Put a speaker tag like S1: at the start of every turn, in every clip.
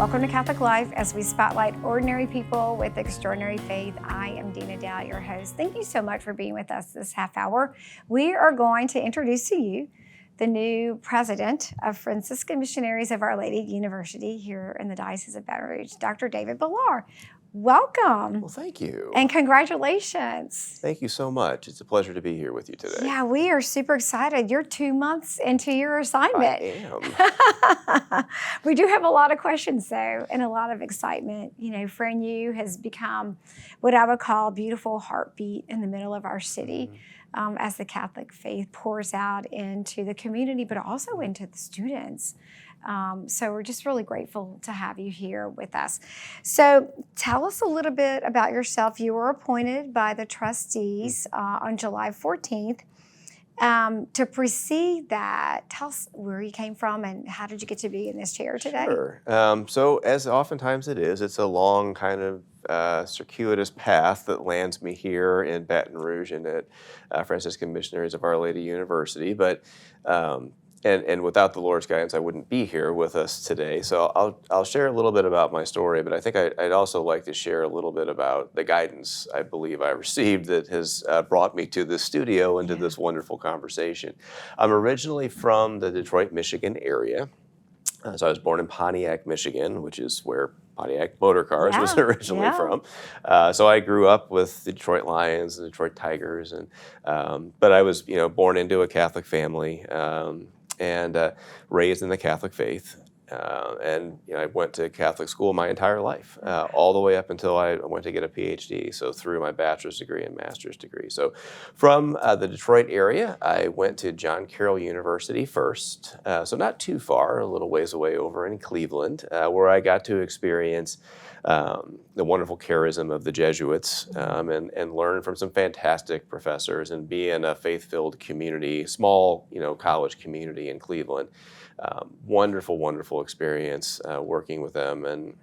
S1: Welcome to Catholic Life as we spotlight ordinary people with extraordinary faith. I am Dina Dow, your host. Thank you so much for being with us this half hour. We are going to introduce to you the new president of Franciscan Missionaries of Our Lady University here in the Diocese of Baton Rouge, Dr. David Bellar. Welcome.
S2: Well, thank you.
S1: And congratulations.
S2: Thank you so much. It's a pleasure to be here with you today.
S1: Yeah, we are super excited. You're 2 months into your assignment.
S2: I am.
S1: We do have a lot of questions, though, and a lot of excitement. You know, Friend U has become what I would call a beautiful heartbeat in the middle of our city. As the Catholic faith pours out into the community, but also into the students. So we're just really grateful to have you here with us. So tell us a little bit about yourself. You were appointed by the trustees on July 14th. To precede that, tell us where you came from and how did you get to be in this chair today?
S2: Sure. So as oftentimes it is, it's a long kind of circuitous path that lands me here in Baton Rouge and at Franciscan Missionaries of Our Lady University. But and without the Lord's guidance, I wouldn't be here with us today. So I'll share a little bit about my story, but I think I'd also like to share a little bit about the guidance I believe I received that has brought me to this studio and to this wonderful conversation. I'm originally from the Detroit, Michigan area. So I was born in Pontiac, Michigan, which is where Pontiac Motor Cars was originally from. So I grew up with the Detroit Lions and Detroit Tigers, and but I was born into a Catholic family and raised in the Catholic faith. And I went to Catholic school my entire life, all the way up until I went to get a PhD, so through my bachelor's degree and master's degree. So from the Detroit area, I went to John Carroll University first, so not too far, a little ways away over in Cleveland, where I got to experience the wonderful charism of the Jesuits and learn from some fantastic professors and be in a faith-filled community, small college community in Cleveland. Wonderful, wonderful experience working with them, and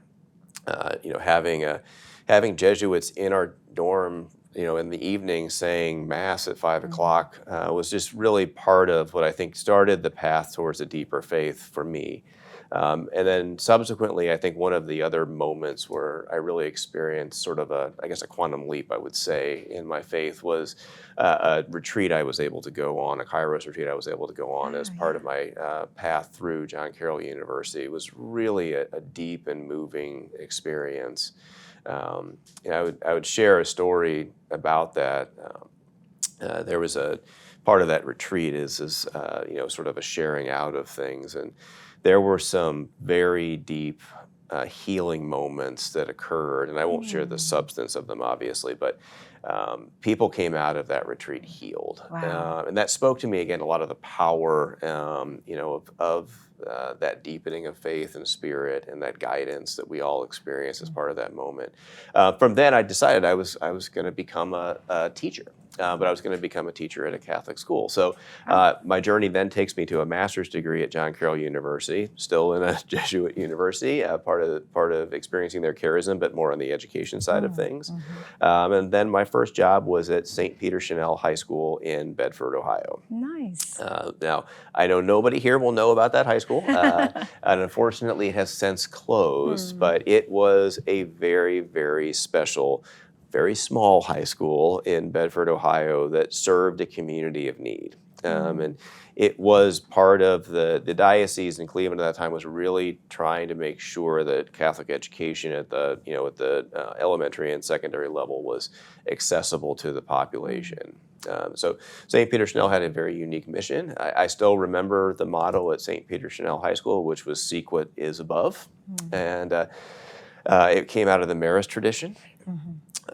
S2: having Jesuits in our dorm, in the evening saying Mass at 5 o'clock was just really part of what I think started the path towards a deeper faith for me. And then subsequently, I think one of the other moments where I really experienced sort of a quantum leap, I would say, in my faith was a retreat I was able to go on, a Kairos retreat I was able to go on as part of my path through John Carroll University. It was really a deep and moving experience. I would share a story about that. There was a part of that retreat is sort of a sharing out of things, and there were some very deep healing moments that occurred, and I won't share the substance of them, obviously, but people came out of that retreat healed.
S1: Wow.
S2: And that spoke to me again, a lot of the power, of that deepening of faith and spirit and that guidance that we all experience as part of that moment. From then, I decided I was going to become a teacher. But I was going to become a teacher at a Catholic school. So my journey then takes me to a master's degree at John Carroll University, still in a Jesuit university, part of experiencing their charism, but more on the education side of things. And then my first job was at St. Peter Chanel High School in Bedford, Ohio.
S1: Nice.
S2: Now, I know nobody here will know about that high school, and unfortunately it has since closed, but it was a very, very special, very small high school in Bedford, Ohio that served a community of need. And it was part of the diocese in Cleveland at that time was really trying to make sure that Catholic education at the elementary and secondary level was accessible to the population. So St. Peter Chanel had a very unique mission. I still remember the motto at St. Peter Chanel High School, which was "Seek what is above," and it came out of the Marist tradition.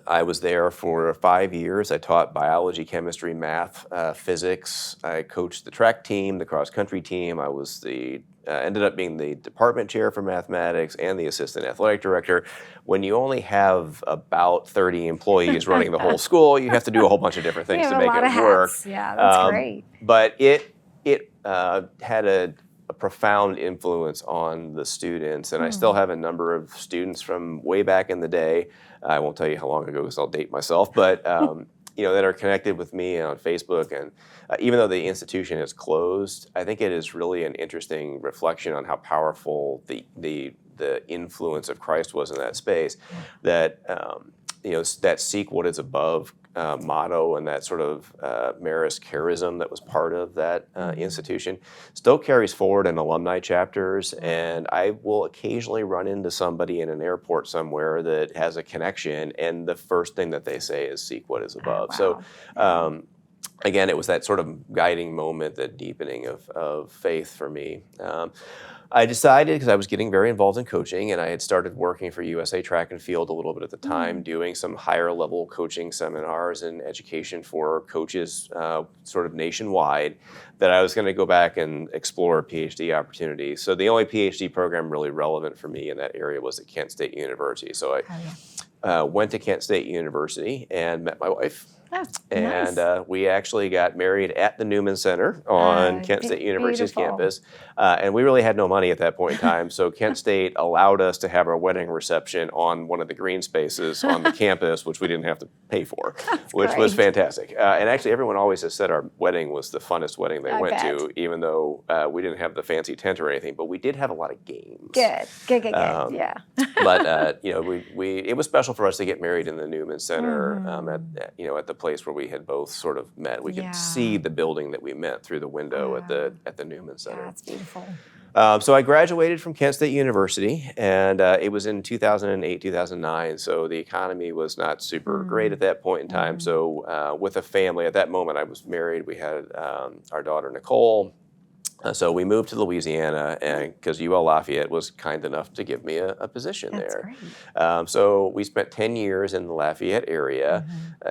S2: I was there for 5 years. I taught biology, chemistry, math, physics. I coached the track team, the cross-country team. I was ended up being the department chair for mathematics and the assistant athletic director. When you only have about 30 employees running the whole school, you have to do a whole bunch of different things to make it work.
S1: Yeah, that's great.
S2: But it had a profound influence on the students, and I still have a number of students from way back in the day. I won't tell you how long ago because I'll date myself, but that are connected with me on Facebook. And even though the institution is closed, I think it is really an interesting reflection on how powerful the the influence of Christ was in that space, that that seek what is above motto and that sort of Marist charism that was part of that institution still carries forward in alumni chapters. And I will occasionally run into somebody in an airport somewhere that has a connection, and the first thing that they say is seek what is above.
S1: wow.
S2: So again, it was that sort of guiding moment, that deepening of faith for me. I decided, because I was getting very involved in coaching, and I had started working for USA Track and Field a little bit at the time, doing some higher level coaching seminars and education for coaches sort of nationwide, that I was going to go back and explore a PhD opportunity. So the only PhD program really relevant for me in that area was at Kent State University. So I went to Kent State University and met my wife. And
S1: Nice.
S2: we actually got married at the Newman Center on Kent State University's
S1: Beautiful.
S2: campus. And we really had no money at that point in time. So Kent State allowed us to have our wedding reception on one of the green spaces on the campus, which we didn't have to pay for, which was
S1: great.
S2: fantastic. And actually, everyone always has said our wedding was the funnest wedding they went to, even though we didn't have the fancy tent or anything. But we did have a lot of games.
S1: Good. Yeah.
S2: But it was special for us to get married in the Newman Center at the place where we had both sort of met. We could see the building that we met through the window at the Newman Center.
S1: That's beautiful.
S2: So I graduated from Kent State University, and it was in 2008, 2009. So the economy was not super great at that point in time. So with a family, at that moment I was married. We had our daughter Nicole. So we moved to Louisiana, and because UL Lafayette was kind enough to give me a position there.
S1: Great.
S2: So we spent 10 years in the Lafayette area,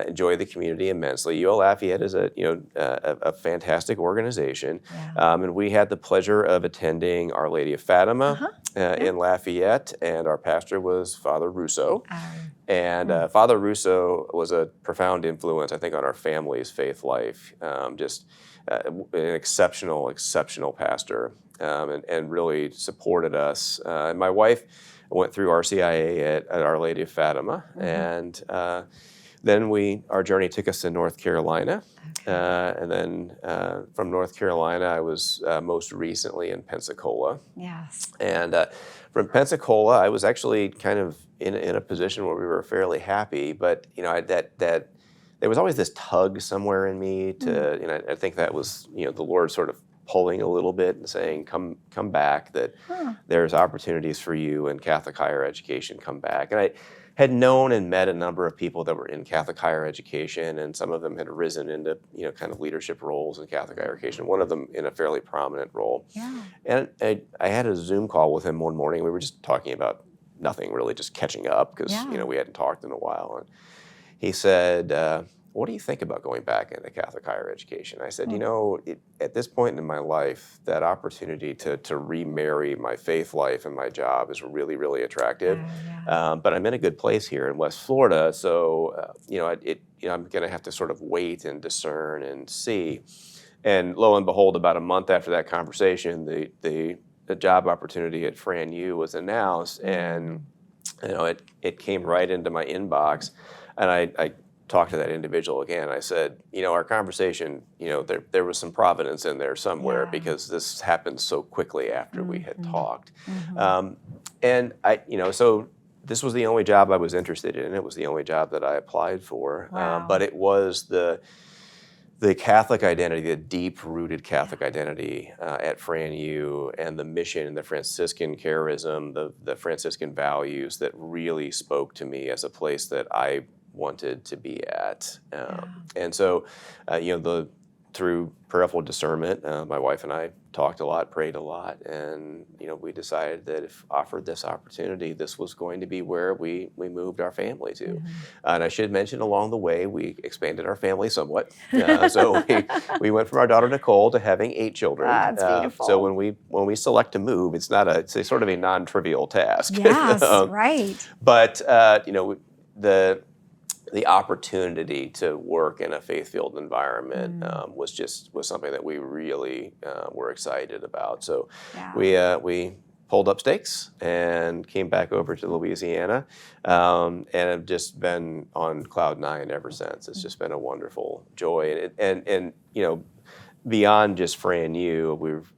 S2: enjoyed the community immensely. UL Lafayette is a fantastic organization, and we had the pleasure of attending Our Lady of Fatima in Lafayette, and our pastor was Father Russo. And Father Russo was a profound influence, I think, on our family's faith life. An exceptional pastor, and really supported us. And my wife went through RCIA at Our Lady of Fatima, and then our journey took us to North Carolina. And then from North Carolina, I was most recently in Pensacola.
S1: Yes.
S2: And from Pensacola, I was actually kind of in a position where we were fairly happy, but there was always this tug somewhere in me to, I think that was, the Lord sort of pulling a little bit and saying, come back, that there's opportunities for you in Catholic higher education, come back. And I had known and met a number of people that were in Catholic higher education, and some of them had risen into, kind of leadership roles in Catholic higher education, one of them in a fairly prominent role. Yeah. And I had a Zoom call with him one morning. We were just talking about nothing, really just catching up, because, we hadn't talked in a while. And he said, what do you think about going back into Catholic higher education? I said, at this point in my life, that opportunity to remarry my faith life and my job is really, really attractive. But I'm in a good place here in West Florida, so I'm going to have to sort of wait and discern and see. And lo and behold, about a month after that conversation, the job opportunity at Fran U was announced, and it came right into my inbox, and I talked to that individual again. I said, our conversation, there was some providence in there somewhere, because this happened so quickly after we had talked. And so this was the only job I was interested in. It was the only job that I applied for. But it was the Catholic identity, the deep-rooted Catholic identity at Fran U, and the mission and the Franciscan charism, the Franciscan values that really spoke to me as a place that I wanted to be at. And so, through prayerful discernment, my wife and I talked a lot, prayed a lot, and we decided that if offered this opportunity, this was going to be where we moved our family to. And I should mention, along the way, we expanded our family somewhat. So we went from our daughter Nicole to having 8 children.
S1: That's beautiful.
S2: So when we select to move, it's a sort of a non-trivial task.
S1: Yes, right.
S2: But the opportunity to work in a faith-filled environment was something that we really were excited about. So we pulled up stakes and came back over to Louisiana, and have just been on cloud 9 ever since. It's just been a wonderful joy, and beyond just Fran U, we've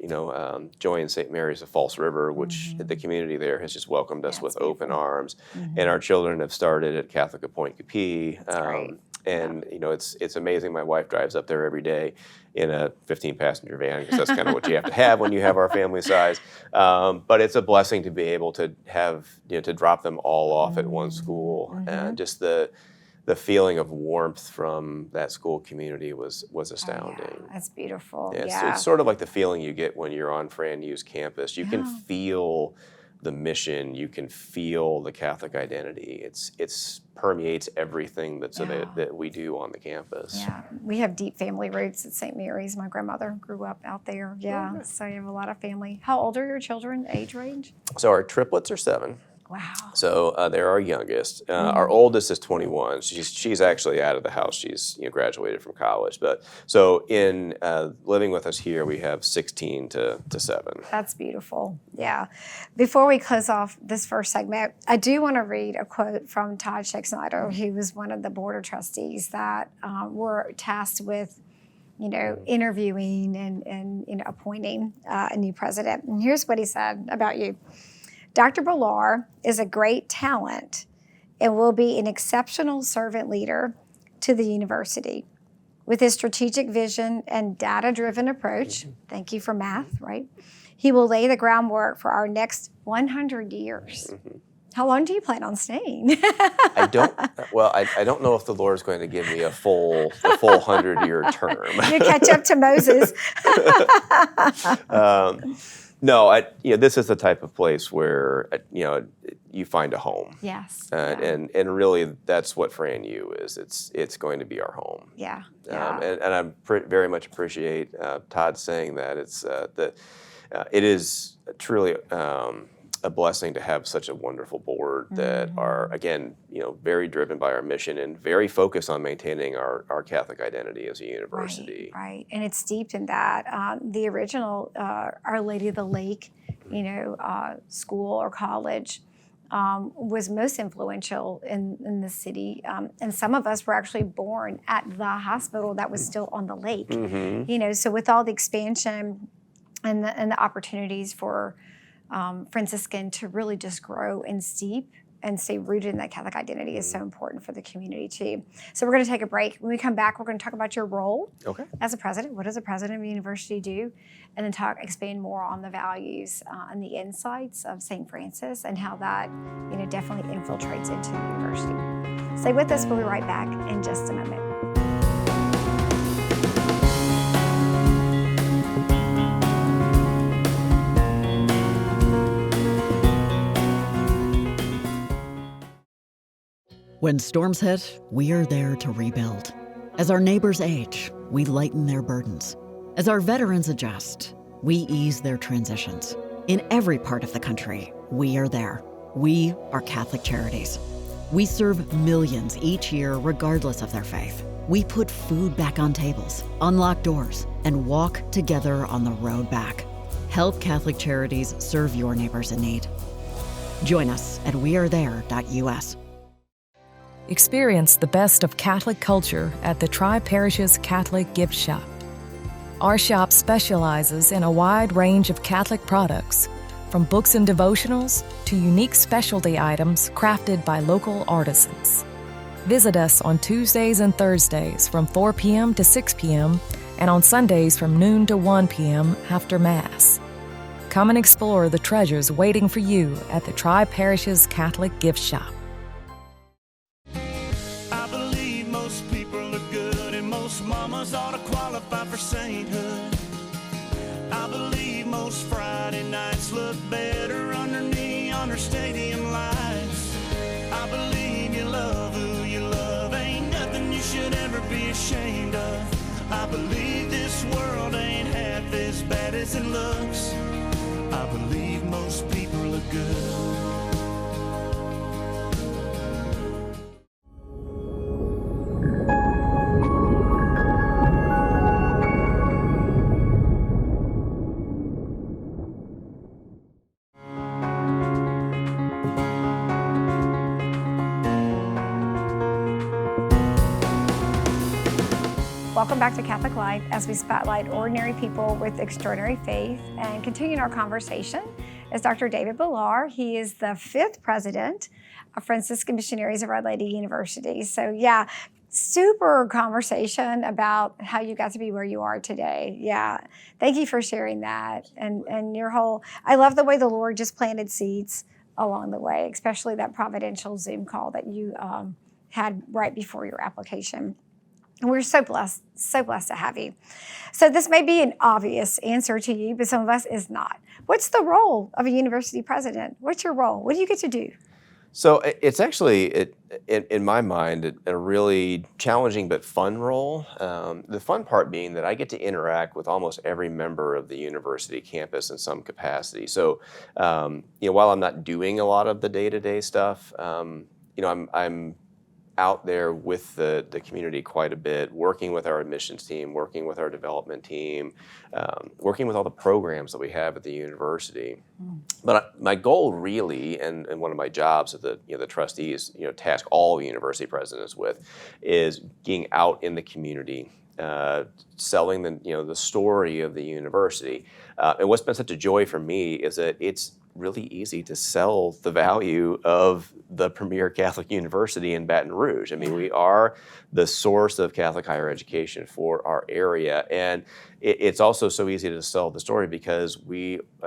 S2: joined St. Mary's of False River, which the community there has just welcomed us with open arms, and our children have started at Catholic of Point Capee. And it's amazing. My wife drives up there every day in a 15-passenger van, because that's kind of what you have to have when you have our family size. But it's a blessing to be able to have to drop them all off at one school, and just the feeling of warmth from that school community was astounding.
S1: Oh, yeah. That's beautiful.
S2: So it's sort of like the feeling you get when you're on Fran U's campus. You can feel the mission, you can feel the Catholic identity. It's permeates everything that we do on the campus.
S1: Yeah, we have deep family roots at St. Mary's. My grandmother grew up out there. Yeah, so you have a lot of family. How old are your children, age range?
S2: So our triplets are 7.
S1: Wow.
S2: So they're our youngest. Our oldest is 21. She's actually out of the house. She's graduated from college. But so in living with us here, we have 16 to 7.
S1: That's beautiful. Yeah. Before we close off this first segment, I do want to read a quote from Todd Schick-Snyder, who was one of the board of trustees that were tasked with interviewing and appointing a new president. And here's what he said about you. Dr. Bellar is a great talent and will be an exceptional servant leader to the university. With his strategic vision and data-driven approach, thank you for math, right? He will lay the groundwork for our next 100 years. How long do you plan on staying?
S2: I don't know if the Lord is going to give me a full 100-year term.
S1: You catch up to Moses.
S2: No, this is the type of place where you find a home.
S1: Yes.
S2: And really, that's what Fran U is. It's going to be our home.
S1: Yeah.
S2: And I very much appreciate Todd saying that. It is truly a blessing to have such a wonderful board that are, again, very driven by our mission and very focused on maintaining our Catholic identity as a university.
S1: Right. And it's steeped in that. The original Our Lady of the Lake, school or college was most influential in the city. And some of us were actually born at the hospital that was still on the lake. So with all the expansion and the opportunities for Franciscan to really just grow and steep and stay rooted in that Catholic identity is so important for the community too. So we're going to take a break. When we come back, we're going to talk about your role as a president. What does a president of a university do? And then expand more on the values and the insights of St. Francis and how that definitely infiltrates into the university. Stay with us. We'll be right back in just a moment.
S3: When storms hit, we are there to rebuild. As our neighbors age, we lighten their burdens. As our veterans adjust, we ease their transitions. In every part of the country, we are there. We are Catholic Charities. We serve millions each year regardless of their faith. We put food back on tables, unlock doors, and walk together on the road back. Help Catholic Charities serve your neighbors in need. Join us at wearethere.us.
S4: Experience the best of Catholic culture at the Tri-Parishes Catholic Gift Shop. Our shop specializes in a wide range of Catholic products, from books and devotionals to unique specialty items crafted by local artisans. Visit us on Tuesdays and Thursdays from 4 p.m. to 6 p.m. and on Sundays from noon to 1 p.m. after Mass. Come and explore the treasures waiting for you at the Tri-Parishes Catholic Gift Shop.
S5: Mamas ought to qualify for sainthood. I believe most Friday nights look better under neon or stadium lights. I believe you love who you love, ain't nothing you should ever be ashamed of. I believe this world ain't half as bad as it looks. I believe most people are good.
S1: Welcome back to Catholic Light as we spotlight ordinary people with extraordinary faith. And continuing our conversation is Dr. David Bellar. He is the 5th president of Franciscan Missionaries of Our Lady University. So yeah, super conversation about how you got to be where you are today. Yeah, thank you for sharing that. And your whole, I love the way the Lord just planted seeds along the way, especially that providential Zoom call that you had right before your application. And we're so blessed to have you. So this may be an obvious answer to you, but some of us is not. What's the role of a university president? What's your role? What do you get to do?
S2: So it's actually, in my mind, a really challenging but fun role. The fun part being that I get to interact with almost every member of the university campus in some capacity. So, while I'm not doing a lot of the day-to-day stuff, I'm out there with the community quite a bit, working with our admissions team, working with our development team, working with all the programs that we have at the university. But my goal really, and one of my jobs that the trustees task all university presidents with, is getting out in the community, selling the story of the university. And what's been such a joy for me is that it's really easy to sell the value of the premier Catholic university in Baton Rouge. I mean, we are the source of Catholic higher education for our area. And it's also so easy to sell the story because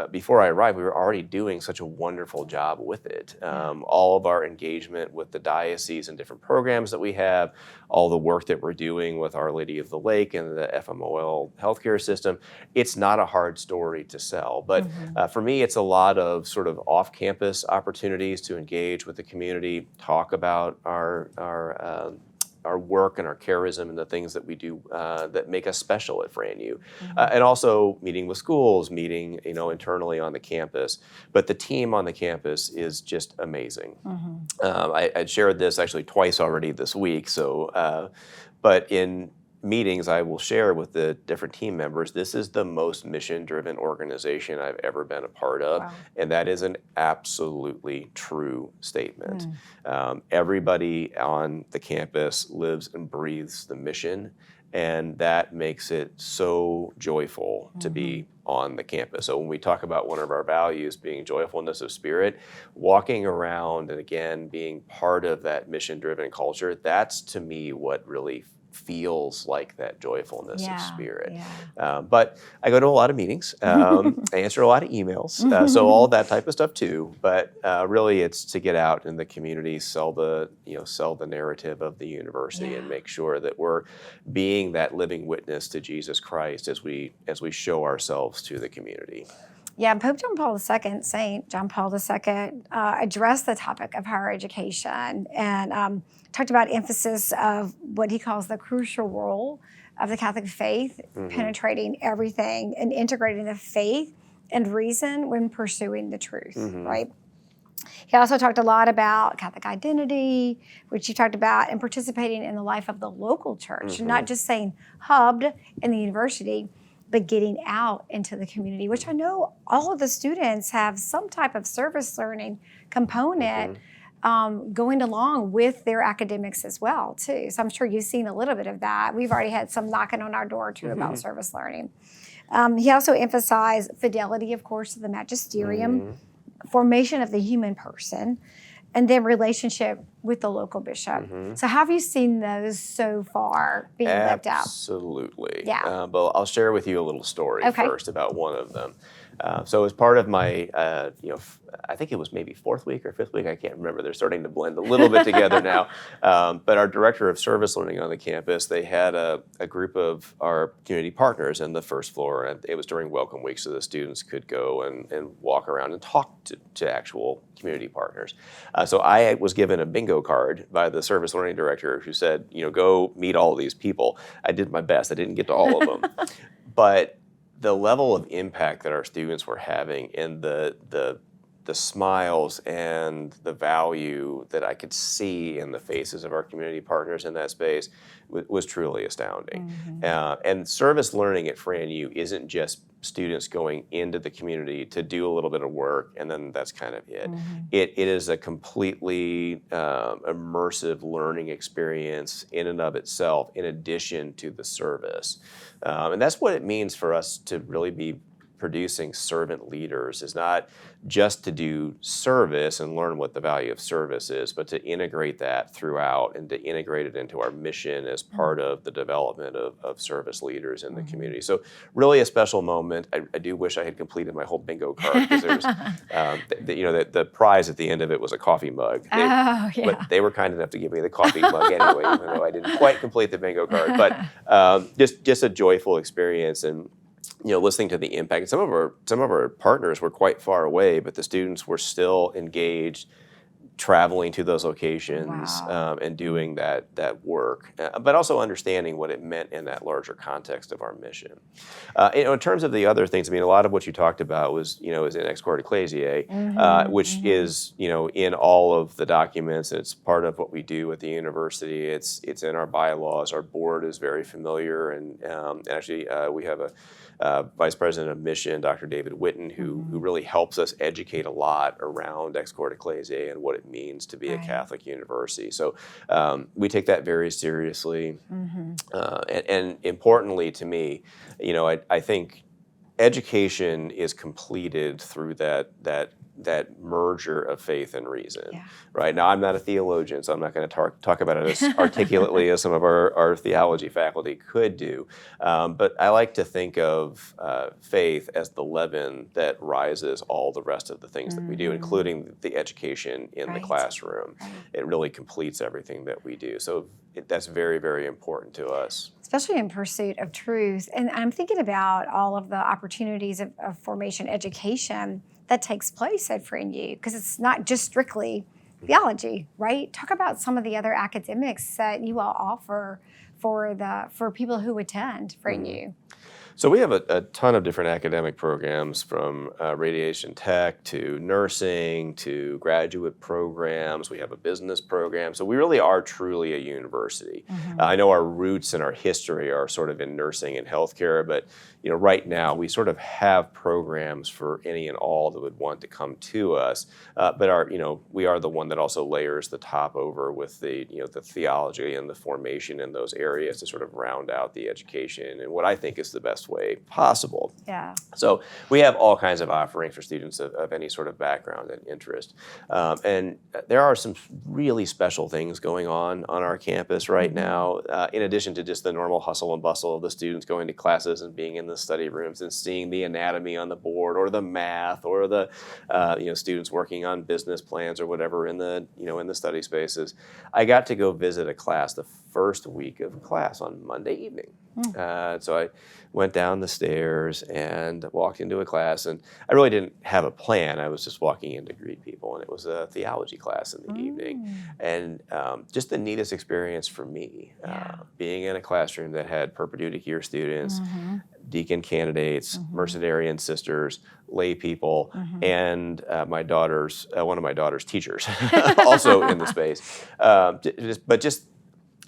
S2: before I arrived, we were already doing such a wonderful job with it. All of our engagement with the diocese and different programs that we have, all the work that we're doing with Our Lady of the Lake and the FMOL healthcare system, it's not a hard story to sell. But for me, it's a lot of sort of off-campus opportunities to engage with the community, talk about our work and our charism and the things that we do that make us special at FranU, and also meeting with schools, meeting internally on the campus. But the team on the campus is just amazing. I shared this actually twice already this week. So, but in meetings I will share with the different team members, this is the most mission-driven organization I've ever been a part of. Wow. And that is an absolutely true statement. Everybody on the campus lives and breathes the mission, and that makes it so joyful to be on the campus. So when we talk about one of our values being joyfulness of spirit, walking around and again being part of that mission-driven culture, that's to me what really feels like that joyfulness of spirit. But I go to a lot of meetings. I answer a lot of emails. So all that type of stuff too. But really it's to get out in the community, sell the narrative of the university and make sure that we're being that living witness to Jesus Christ as we show ourselves to the community.
S1: Yeah, Pope John Paul II, Saint John Paul II, addressed the topic of higher education and talked about emphasis of what he calls the crucial role of the Catholic faith, penetrating everything and integrating the faith and reason when pursuing the truth, right? He also talked a lot about Catholic identity, which you talked about, and participating in the life of the local church, not just saying hubbed in the university, but getting out into the community, which I know all of the students have some type of service learning component going along with their academics as well, too. So I'm sure you've seen a little bit of that. We've already had some knocking on our door, too, about service learning. He also emphasized fidelity, of course, to the magisterium, formation of the human person, and then relationship with the local bishop. So how have you seen those so far being lived out?
S2: Absolutely.
S1: Yeah.
S2: But I'll share with you a little story first about one of them. So as part of my, I think it was maybe 4th week or 5th week, I can't remember. They're starting to blend a little bit together now. But our director of service learning on the campus, they had a group of our community partners in the first floor, and it was during welcome week, so the students could go and walk around and talk to actual community partners. So I was given a bingo card by the service learning director who said, go meet all of these people. I did my best. I didn't get to all of them. But the level of impact that our students were having and the the smiles and the value that I could see in the faces of our community partners in that space was truly astounding. And service learning at FranU isn't just students going into the community to do a little bit of work and then that's kind of it. It is a completely immersive learning experience in and of itself, in addition to the service. And that's what it means for us to really be producing servant leaders, is not just to do service and learn what the value of service is, but to integrate that throughout and to integrate it into our mission as part of the development of service leaders in the community. So really a special moment. I do wish I had completed my whole bingo card, because there was, the prize at the end of it was a coffee mug. But they were kind enough to give me the coffee mug anyway, even though I didn't quite complete the bingo card. But just a joyful experience, and listening to the impact. And some of our partners were quite far away, but the students were still engaged, traveling to those locations and doing that work, but also understanding what it meant in that larger context of our mission. In terms of the other things, I mean, a lot of what you talked about was is in Ex Corde Ecclesiae, which is in all of the documents. It's part of what we do at the university. It's in our bylaws. Our board is very familiar, and actually we have a Vice President of Mission, Dr. David Witten, who really helps us educate a lot around Ex Corde Ecclesiae and what it means to be a Catholic university. So we take that very seriously. And importantly to me, I think education is completed through that merger of faith and reason. Right now, I'm not a theologian, so I'm not going to talk about it as articulately as some of our theology faculty could do. But I like to think of faith as the leaven that rises all the rest of the things that we do, including the education in the classroom. It really completes everything that we do. So that's very, very important to us.
S1: Especially in pursuit of truth. And I'm thinking about all of the opportunities of formation education that takes place at FranU, because it's not just strictly theology, right? Talk about some of the other academics that you all offer for people who attend FranU.
S2: So we have a ton of different academic programs, from radiation tech to nursing to graduate programs. We have a business program. So we really are truly a university. I know our roots and our history are sort of in nursing and healthcare, but right now we sort of have programs for any and all that would want to come to us. But we are the one that also layers the top over with the theology and the formation in those areas to sort of round out the education and what I think is the best way possible. So we have all kinds of offerings for students of any sort of background and interest. And there are some really special things going on our campus right now, in addition to just the normal hustle and bustle of the students going to classes and being in the study rooms and seeing the anatomy on the board, or the math, or the students working on business plans or whatever in the study spaces. I got to go visit a class the first week of class on Monday evening. So I went down the stairs and walked into a class, and I really didn't have a plan. I was just walking in to greet people, and it was a theology class in the evening. And just the neatest experience for me, being in a classroom that had perpetuity year students, deacon candidates, mercenarian sisters, lay people, and one of my daughter's teachers also in the space. But just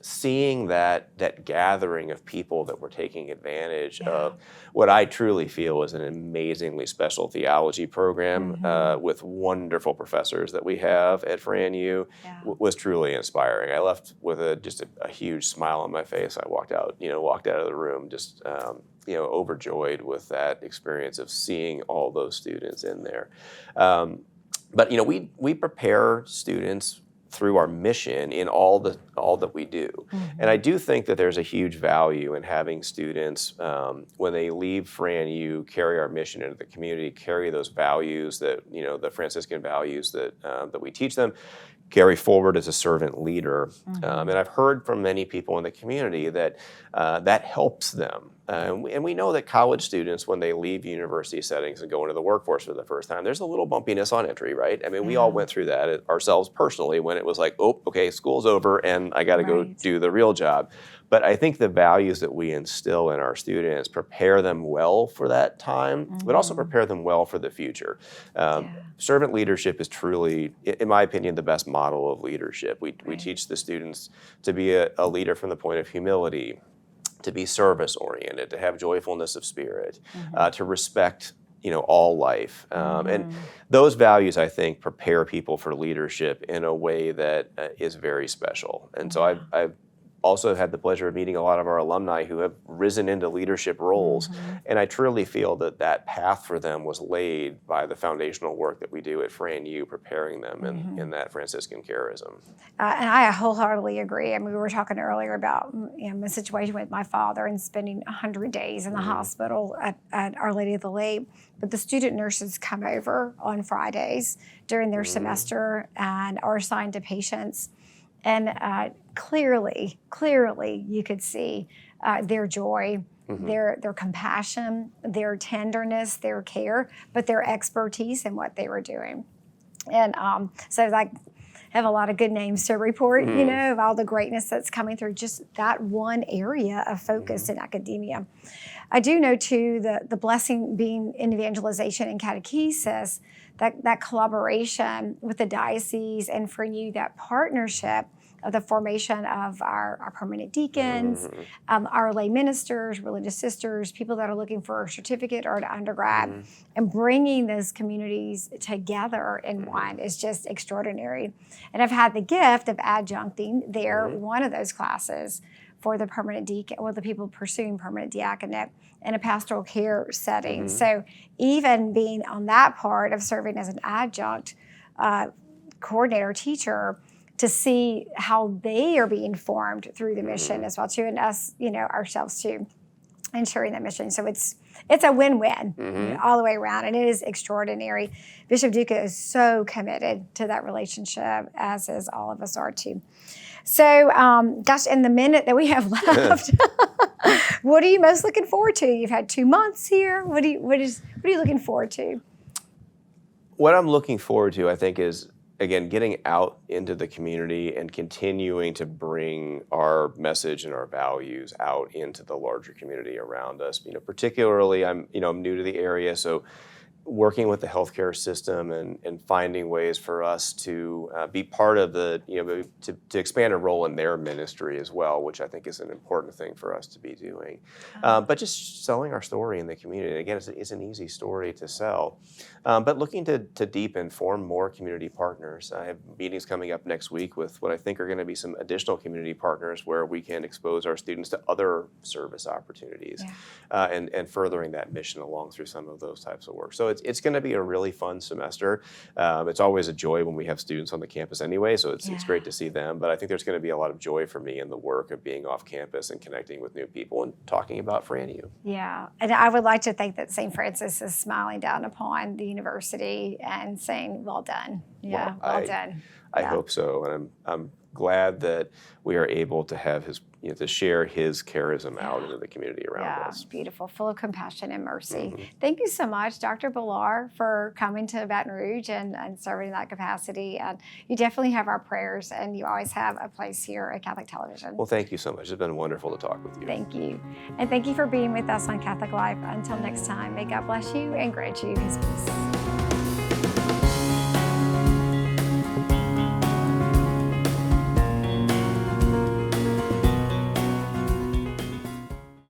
S2: seeing that gathering of people that were taking advantage of what I truly feel is an amazingly special theology program with wonderful professors that we have at FranU was truly inspiring. I left with just a huge smile on my face. I walked out of the room just overjoyed with that experience of seeing all those students in there. But we prepare students through our mission in all that we do. And I do think that there's a huge value in having students, when they leave FranU, carry our mission into the community, carry those values that, the Franciscan values that we teach them, carry forward as a servant leader. And I've heard from many people in the community that that helps them And we know that college students, when they leave university settings and go into the workforce for the first time, there's a little bumpiness on entry, right? I mean, we all went through that ourselves personally when it was like, oh, okay, school's over and I got to go do the real job. But I think the values that we instill in our students prepare them well for that time, but also prepare them well for the future. Servant leadership is truly, in my opinion, the best model of leadership. We teach the students to be a leader from the point of humility, to be service-oriented, to have joyfulness of spirit, to respect, all life. And those values, I think, prepare people for leadership in a way that is very special. And so I've also had the pleasure of meeting a lot of our alumni who have risen into leadership roles. And I truly feel that path for them was laid by the foundational work that we do at Fran U, preparing them in that Franciscan charism.
S1: And I wholeheartedly agree. I mean, we were talking earlier about my situation with my father and spending 100 days in the hospital at Our Lady of the Lake. But the student nurses come over on Fridays during their semester and are assigned to patients. And clearly, you could see their joy, their compassion, their tenderness, their care, but their expertise in what they were doing. And so I have a lot of good names to report, of all the greatness that's coming through just that one area of focus in academia. I do know, too, the blessing being in evangelization and catechesis, that collaboration with the diocese and for you, that partnership of the formation of our permanent deacons, our lay ministers, religious sisters, people that are looking for a certificate or an undergrad, and bringing those communities together in one is just extraordinary. And I've had the gift of adjuncting there one of those classes for the permanent deacon, or the people pursuing permanent diaconate in a pastoral care setting. So even being on that part of serving as an adjunct coordinator, teacher, to see how they are being formed through the mission as well too, and us, ourselves too, ensuring that mission. So it's a win-win all the way around, and it is extraordinary. Bishop Duca is so committed to that relationship, as is all of us are too. So, gosh, in the minute that we have left, what are you most looking forward to? You've had 2 months here. What are you looking forward to?
S2: What I'm looking forward to, I think, is, again, getting out into the community and continuing to bring our message and our values out into the larger community around us. Particularly, I'm new to the area, so working with the healthcare system and finding ways for us to be part of the, to expand a role in their ministry as well, which I think is an important thing for us to be doing. But just selling our story in the community. Again, it's an easy story to sell. But looking to deepen, form more community partners. I have meetings coming up next week with what I think are going to be some additional community partners where we can expose our students to other service opportunities and furthering that mission along through some of those types of work. So it's going to be a really fun semester. It's always a joy when we have students on the campus anyway, so it's great to see them. But I think there's going to be a lot of joy for me in the work of being off campus and connecting with new people and talking about Fran U.
S1: Yeah, and I would like to think that St. Francis is smiling down upon the university and saying, well done. Yeah, well done.
S2: I hope so, and I'm glad that we are able to have his, to share his charism out into the community around us.
S1: Beautiful, full of compassion and mercy. Thank you so much, Dr. Bellar, for coming to Baton Rouge and serving in that capacity. And you definitely have our prayers, and you always have a place here at Catholic Television.
S2: Well, thank you so much. It's been wonderful to talk with you.
S1: Thank you. And thank you for being with us on Catholic Life. Until next time, may God bless you and grant you his peace.